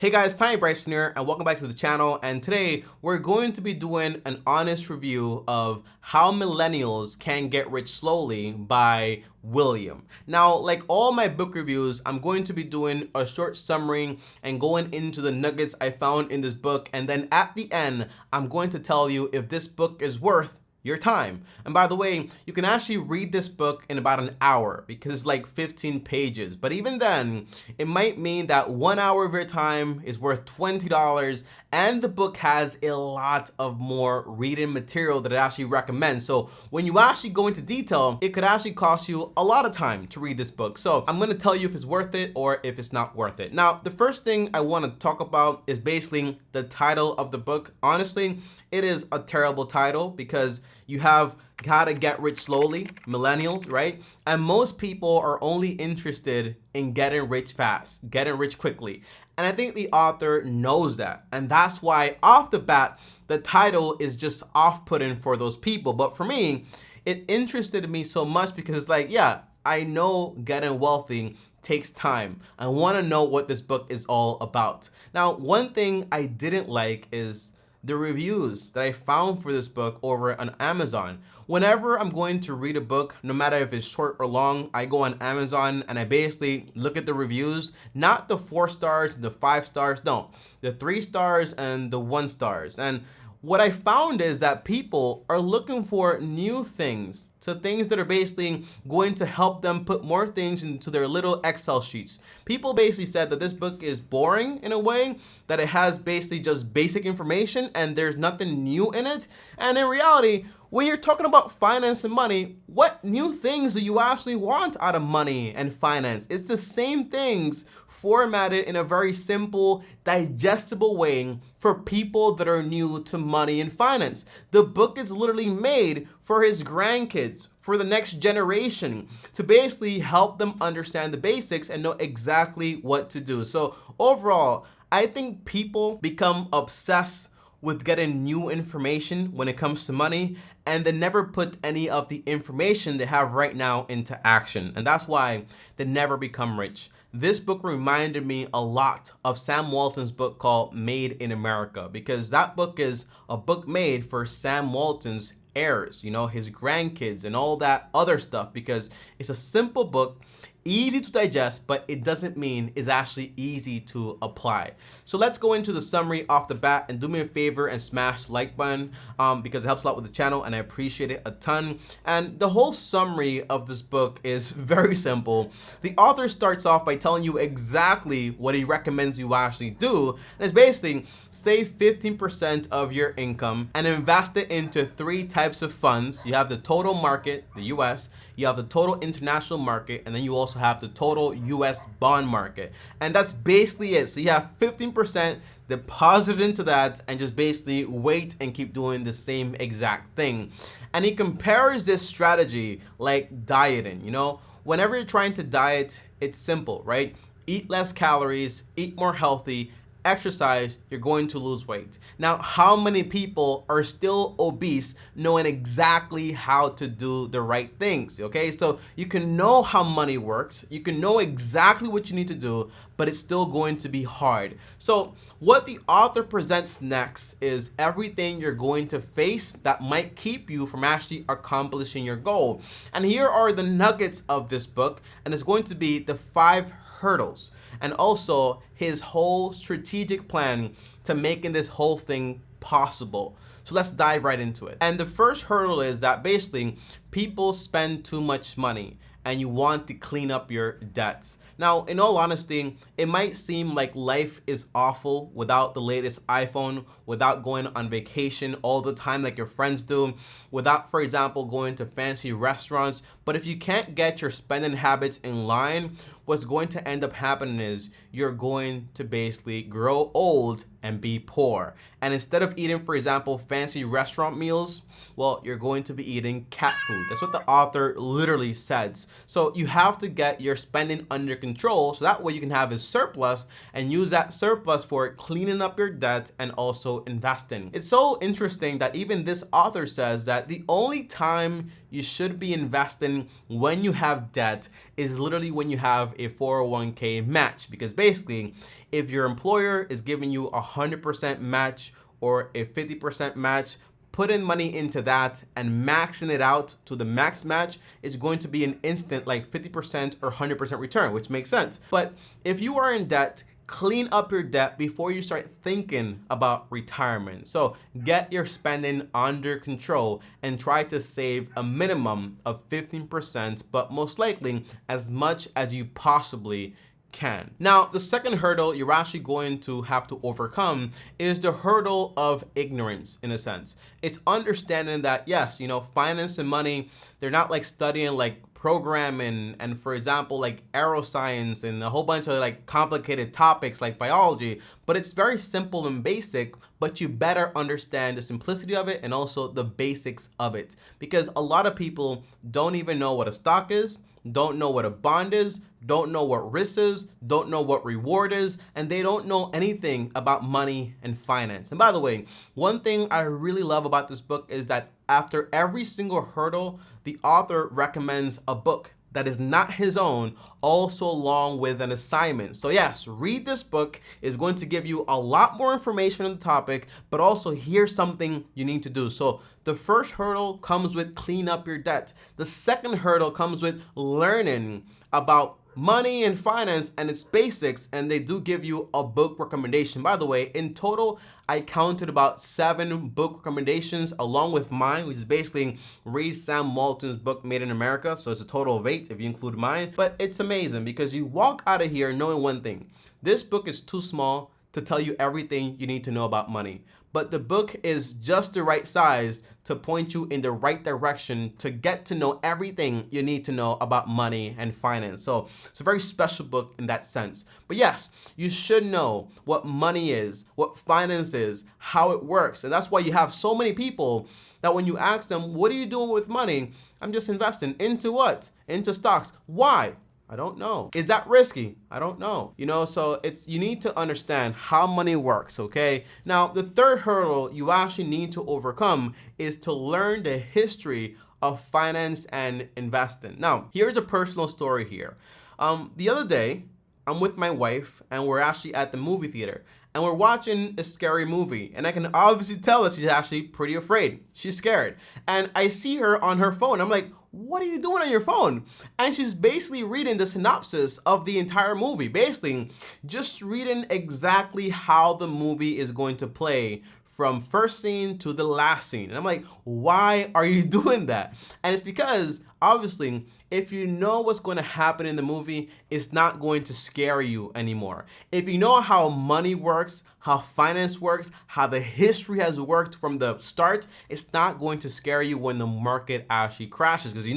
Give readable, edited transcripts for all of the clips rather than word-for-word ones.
Hey guys, TommyBryson here, and welcome back to the channel. And today we're going to be doing an honest review of How Millennials Can Get Rich Slowly by William. Now, like all my book reviews, I'm going to be doing a short summary and going into the nuggets I found in this book. And then at the end, I'm going to tell you if this book is worth your time. And by the way, you can actually read this book in about an hour because it's like 15 pages. But even then, it might mean that 1 hour of your time is worth $20, and the book has a lot of more reading material that it actually recommends. So when you actually go into detail, it could actually cost you a lot of time to read this book. So I'm gonna tell you if it's worth it or if it's not worth it. Now, the first thing I wanna talk about is basically the title of the book. Honestly, it is a terrible title because you have How to Get Rich Slowly, Millennials, right? And most people are only interested in getting rich fast, getting rich quickly. And I think the author knows that. And that's why off the bat, the title is just off-putting for those people. But for me, it interested me so much because it's like, yeah, I know getting wealthy takes time. I want to know what this book is all about. Now, one thing I didn't like is the reviews that I found for this book over on Amazon. Whenever I'm going to read a book, no matter if it's short or long, I go on Amazon and I basically look at the reviews, not the 4 stars, the 5 stars, no, the 3 stars and the 1 stars. And what I found is that people are looking for new things, so things that are basically going to help them put more things into their little Excel sheets. People basically said that this book is boring in a way, that it has basically just basic information and there's nothing new in it. And in reality, when you're talking about finance and money, what new things do you actually want out of money and finance? It's the same things formatted in a very simple, digestible way for people that are new to money and finance. The book is literally made for his grandkids, for the next generation, to basically help them understand the basics and know exactly what to do. So overall, I think people become obsessed with getting new information when it comes to money, and they never put any of the information they have right now into action. And that's why they never become rich. This book reminded me a lot of Sam Walton's book called Made in America, because that book is a book made for Sam Walton's heirs, you know, his grandkids and all that other stuff, because it's a simple book, easy to digest, but it doesn't mean it's actually easy to apply. So let's go into the summary off the bat, and do me a favor and smash the like button because it helps a lot with the channel and I appreciate it a ton. And the whole summary of this book is very simple. The author starts off by telling you exactly what he recommends you actually do, and it's basically save 15% of your income and invest it into 3 types of funds. You have the total market, the US, you have the total international market, and then you also have the total US bond market. And that's basically it. So you have 15% deposited into that and just basically wait and keep doing the same exact thing. And he compares this strategy like dieting. You know, whenever you're trying to diet, it's simple, right? Eat less calories, eat more healthy, exercise, you're going to lose weight. Now, how many people are still obese knowing exactly how to do the right things? Okay, so you can know how money works, you can know exactly what you need to do, but it's still going to be hard. So what the author presents next is everything you're going to face that might keep you from actually accomplishing your goal. And here are the nuggets of this book, and it's going to be the 5 hurdles, and also his whole strategic plan to making this whole thing possible. So let's dive right into it. And the first hurdle is that basically people spend too much money and you want to clean up your debts. Now, in all honesty, it might seem like life is awful without the latest iPhone, without going on vacation all the time like your friends do, without, for example, going to fancy restaurants. But if you can't get your spending habits in line, what's going to end up happening is you're going to basically grow old and be poor. And instead of eating, for example, fancy restaurant meals, well, you're going to be eating cat food. That's what the author literally says. So you have to get your spending under control, so that way you can have a surplus and use that surplus for cleaning up your debt and also investing. It's so interesting that even this author says that the only time you should be investing when you have debt is literally when you have a 401k match, because basically if your employer is giving you 100% match or a 50% match, putting money into that and maxing it out to the max match is going to be an instant like 50% or 100% return, which makes sense. But if you are in debt, clean up your debt before you start thinking about retirement. So get your spending under control and try to save a minimum of 15%, but most likely as much as you possibly can. Now, the second hurdle you're actually going to have to overcome is the hurdle of ignorance, in a sense. It's understanding that, yes, finance and money, they're not like studying like programming and, for example, like aeroscience and a whole bunch of like complicated topics like biology, but it's very simple and basic, but you better understand the simplicity of it and also the basics of it, because a lot of people don't even know what a stock is, don't know what a bond is, don't know what risk is, don't know what reward is, and they don't know anything about money and finance. And by the way, one thing I really love about this book is that after every single hurdle, the author recommends a book that is not his own, also along with an assignment. So yes, read this book. It's going to give you a lot more information on the topic, but also here's something you need to do. So the first hurdle comes with clean up your debt. The second hurdle comes with learning about money and finance and its basics, and they do give you a book recommendation. By the way, in total, I counted about 7 book recommendations along with mine, which is basically read Sam Walton's book Made in America. So it's a total of 8 if you include mine. But it's amazing because you walk out of here knowing one thing: this book is too small to tell you everything you need to know about money. But the book is just the right size to point you in the right direction to get to know everything you need to know about money and finance. So it's a very special book in that sense. But yes, you should know what money is, what finance is, how it works. And that's why you have so many people that when you ask them, what are you doing with money? I'm just investing. Into what? Into stocks. Why? I don't know. Is that risky? I don't know. So you need to understand how money works, okay? Now, the third hurdle you actually need to overcome is to learn the history of finance and investing. Now, here's a personal story here. The other day, I'm with my wife and we're actually at the movie theater and we're watching a scary movie, and I can obviously tell that she's actually pretty afraid. She's scared. And I see her on her phone. I'm like, what are you doing on your phone? And she's basically reading the synopsis of the entire movie, basically just reading exactly how the movie is going to play from first scene to the last scene. And I'm like, why are you doing that? And it's because obviously, if you know what's going to happen in the movie, it's not going to scare you anymore. If you know how money works, how finance works, how the history has worked from the start, it's not going to scare you when the market actually crashes, because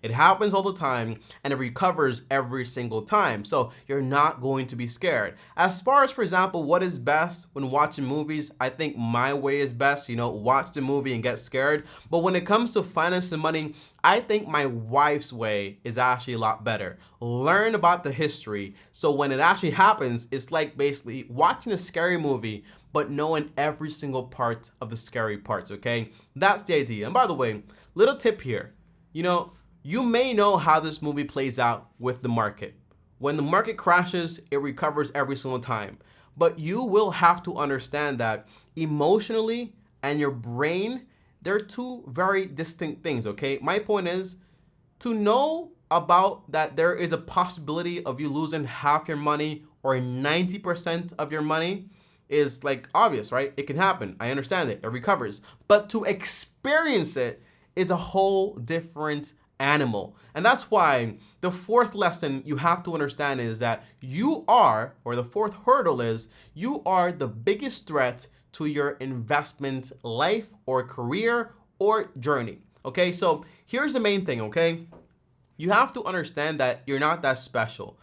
it happens all the time and it recovers every single time. So you're not going to be scared. As far as, for example, what is best when watching movies, I think my way is best, watch the movie and get scared. But when it comes to finance and money, I think my wife's way is actually a lot better. Learn about the history, so when it actually happens, it's like basically watching a scary movie, but knowing every single part of the scary parts, okay? That's the idea. And by the way, little tip here, you may know how this movie plays out with the market. When the market crashes, it recovers every single time. But you will have to understand that emotionally and your brain, they're two very distinct things, okay? My point is to know about that there is a possibility of you losing half your money or 90% of your money is like obvious, right? It can happen. I understand it. It recovers. But to experience it is a whole different animal. And that's why the fourth lesson you have to understand is that the fourth hurdle is, you are the biggest threat to your investment life or career or journey. Okay, so here's the main thing, okay? You have to understand that you're not that special.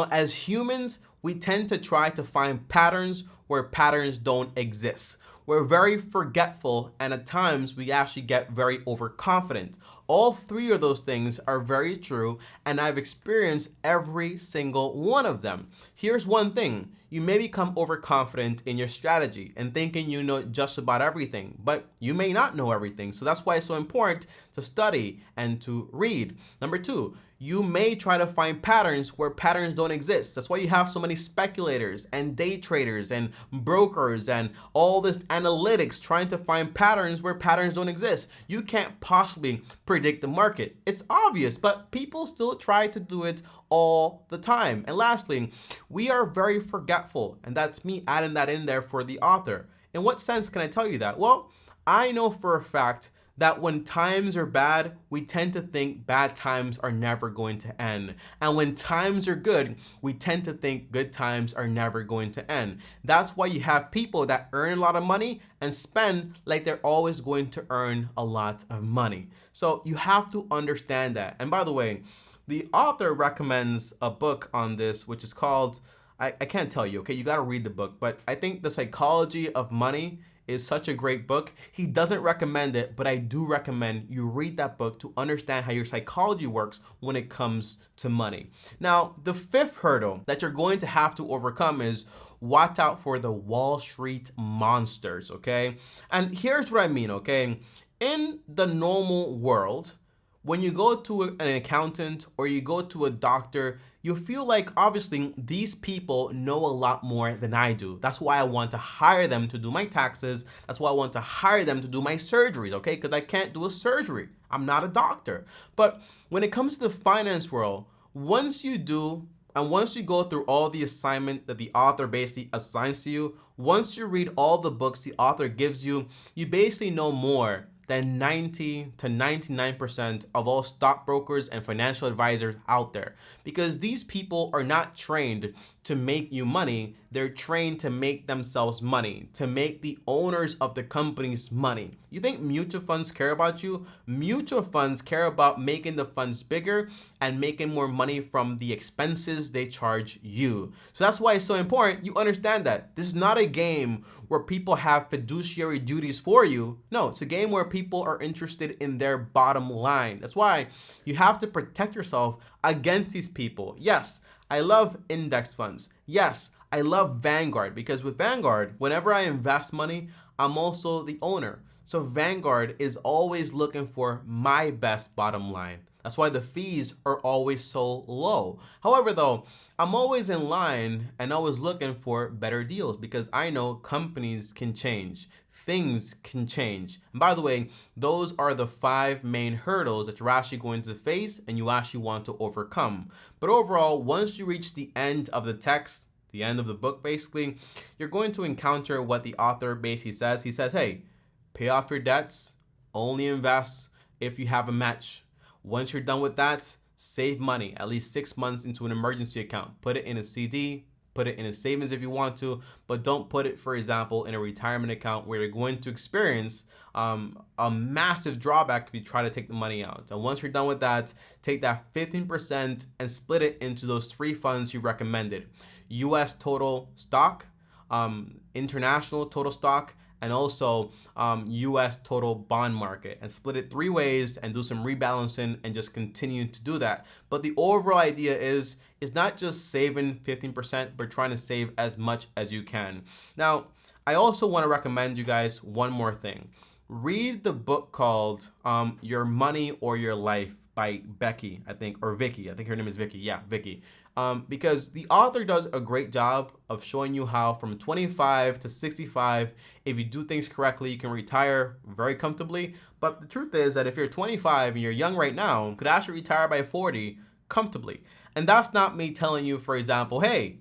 As humans, we tend to try to find patterns where patterns don't exist. We're very forgetful, and at times we actually get very overconfident. All three of those things are very true, and I've experienced every single one of them. Here's one thing. You may become overconfident in your strategy and thinking you know just about everything, but you may not know everything. So that's why it's so important to study and to read. Number two, you may try to find patterns where patterns don't exist. That's why you have so many speculators and day traders and brokers and all this analytics trying to find patterns where patterns don't exist. You can't possibly predict the market. It's obvious, but people still try to do it all the time. And lastly, we are very forgetful, and that's me adding that in there for the author. In what sense can I tell you that? Well, I know for a fact that when times are bad, we tend to think bad times are never going to end. And when times are good, we tend to think good times are never going to end. That's why you have people that earn a lot of money and spend like they're always going to earn a lot of money. So you have to understand that. And by the way, the author recommends a book on this, which is called, I can't tell you, okay? You got to read the book, but I think The Psychology of Money is such a great book. He doesn't recommend it, but I do recommend you read that book to understand how your psychology works when it comes to money. Now, the fifth hurdle that you're going to have to overcome is watch out for the Wall Street monsters, okay? And here's what I mean, okay? In the normal world, when you go to an accountant or you go to a doctor, you feel like obviously these people know a lot more than I do. That's why I want to hire them to do my taxes. That's why I want to hire them to do my surgeries, okay? Because I can't do a surgery. I'm not a doctor. But when it comes to the finance world, once you do, and once you go through all the assignment that the author basically assigns to you, once you read all the books the author gives you, you basically know more than 90 to 99% of all stockbrokers and financial advisors out there. Because these people are not trained to make you money, they're trained to make themselves money, to make the owners of the companies money. You think mutual funds care about you? Mutual funds care about making the funds bigger and making more money from the expenses they charge you. So that's why it's so important you understand that. This is not a game where people have fiduciary duties for you. No, it's a game where people are interested in their bottom line. That's why you have to protect yourself against these people. Yes, I love index funds. Yes, I love Vanguard, because with Vanguard, whenever I invest money, I'm also the owner. So Vanguard is always looking for my best bottom line. That's why the fees are always so low. However, though, I'm always in line and always looking for better deals, because I know companies can change. Things can change. And by the way, those are the 5 main hurdles that you're actually going to face and you actually want to overcome. But overall, once you reach the end of the text, the end of the book basically, you're going to encounter what the author basically says. He says, hey, pay off your debts, only invest if you have a match. Once you're done with that, save money, at least 6 months into an emergency account. Put it in a CD, put it in a savings if you want to, but don't put it, for example, in a retirement account where you're going to experience a massive drawback if you try to take the money out. And once you're done with that, take that 15% and split it into those 3 funds you recommended. US total stock, international total stock, and also US total bond market, and split it 3 ways and do some rebalancing and just continue to do that. But the overall idea is not just saving 15%, but trying to save as much as you can. Now, I also want to recommend you guys one more thing. Read the book called Your Money or Your Life by Becky, I think, or Vicky. I think her name is Vicky. Yeah, Vicky. Because the author does a great job of showing you how from 25 to 65, if you do things correctly, you can retire very comfortably. But the truth is that if you're 25 and you're young right now, you could actually retire by 40 comfortably. And that's not me telling you, for example, hey,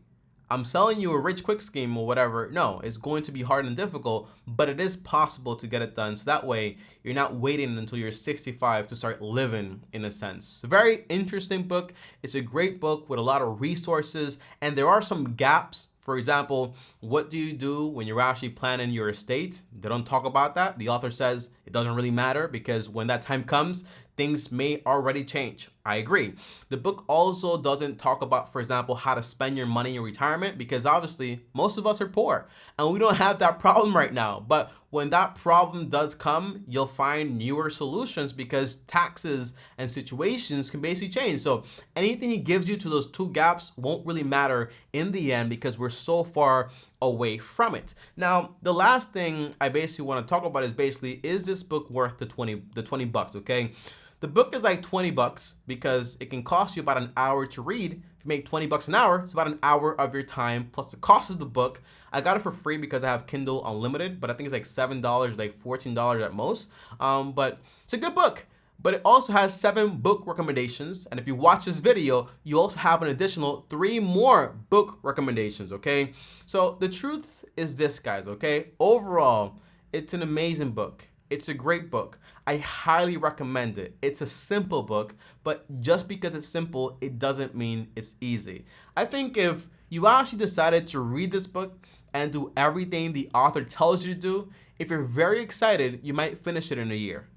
I'm selling you a rich quick scheme or whatever. No, it's going to be hard and difficult, but it is possible to get it done. So that way you're not waiting until you're 65 to start living, in a sense. It's a very interesting book. It's a great book with a lot of resources, and there are some gaps. For example, what do you do when you're actually planning your estate? They don't talk about that. The author says it doesn't really matter, because when that time comes, things may already change. I agree. The book also doesn't talk about, for example, how to spend your money in retirement, because obviously most of us are poor and we don't have that problem right now. But when that problem does come, you'll find newer solutions because taxes and situations can basically change. So anything he gives you to those two gaps won't really matter in the end because we're so far away from it. Now, the last thing I basically want to talk about is basically, is this book worth the 20 bucks, okay? The book is like 20 bucks because it can cost you about an hour to read. If you make 20 bucks an hour, it's about an hour of your time plus the cost of the book. I got it for free because I have Kindle Unlimited, but I think it's like $7, like $14 at most. But it's a good book. But it also has 7 book recommendations. And if you watch this video, you also have an additional 3 more book recommendations, okay? So the truth is this, guys, okay? Overall, it's an amazing book. It's a great book. I highly recommend it. It's a simple book, but just because it's simple, it doesn't mean it's easy. I think if you actually decided to read this book and do everything the author tells you to do, if you're very excited, you might finish it in a year.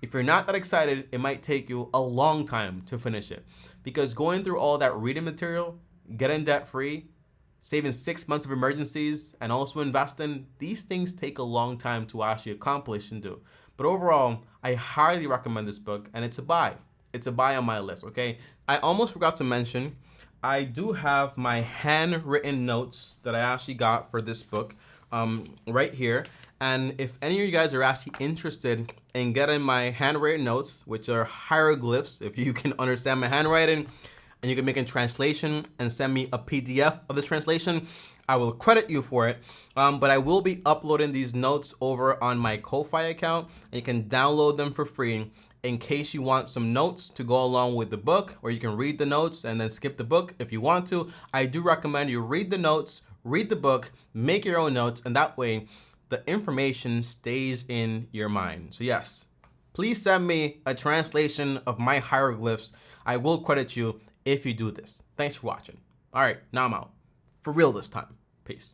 If you're not that excited, it might take you a long time to finish it, because going through all that reading material, getting debt free, saving 6 months of emergencies, and also investing, these things take a long time to actually accomplish and do. But overall, I highly recommend this book, and it's a buy. It's a buy on my list, okay? I almost forgot to mention, I do have my handwritten notes that I actually got for this book right here. And if any of you guys are actually interested in getting my handwritten notes, which are hieroglyphs, if you can understand my handwriting, and you can make a translation and send me a PDF of the translation, I will credit you for it. But I will be uploading these notes over on my Ko-Fi account, and you can download them for free in case you want some notes to go along with the book, or you can read the notes and then skip the book if you want to. I do recommend you read the notes, read the book, make your own notes, and that way the information stays in your mind. So yes, please send me a translation of my hieroglyphs. I will credit you if you do this. Thanks for watching. All right, now I'm out. For real this time. Peace.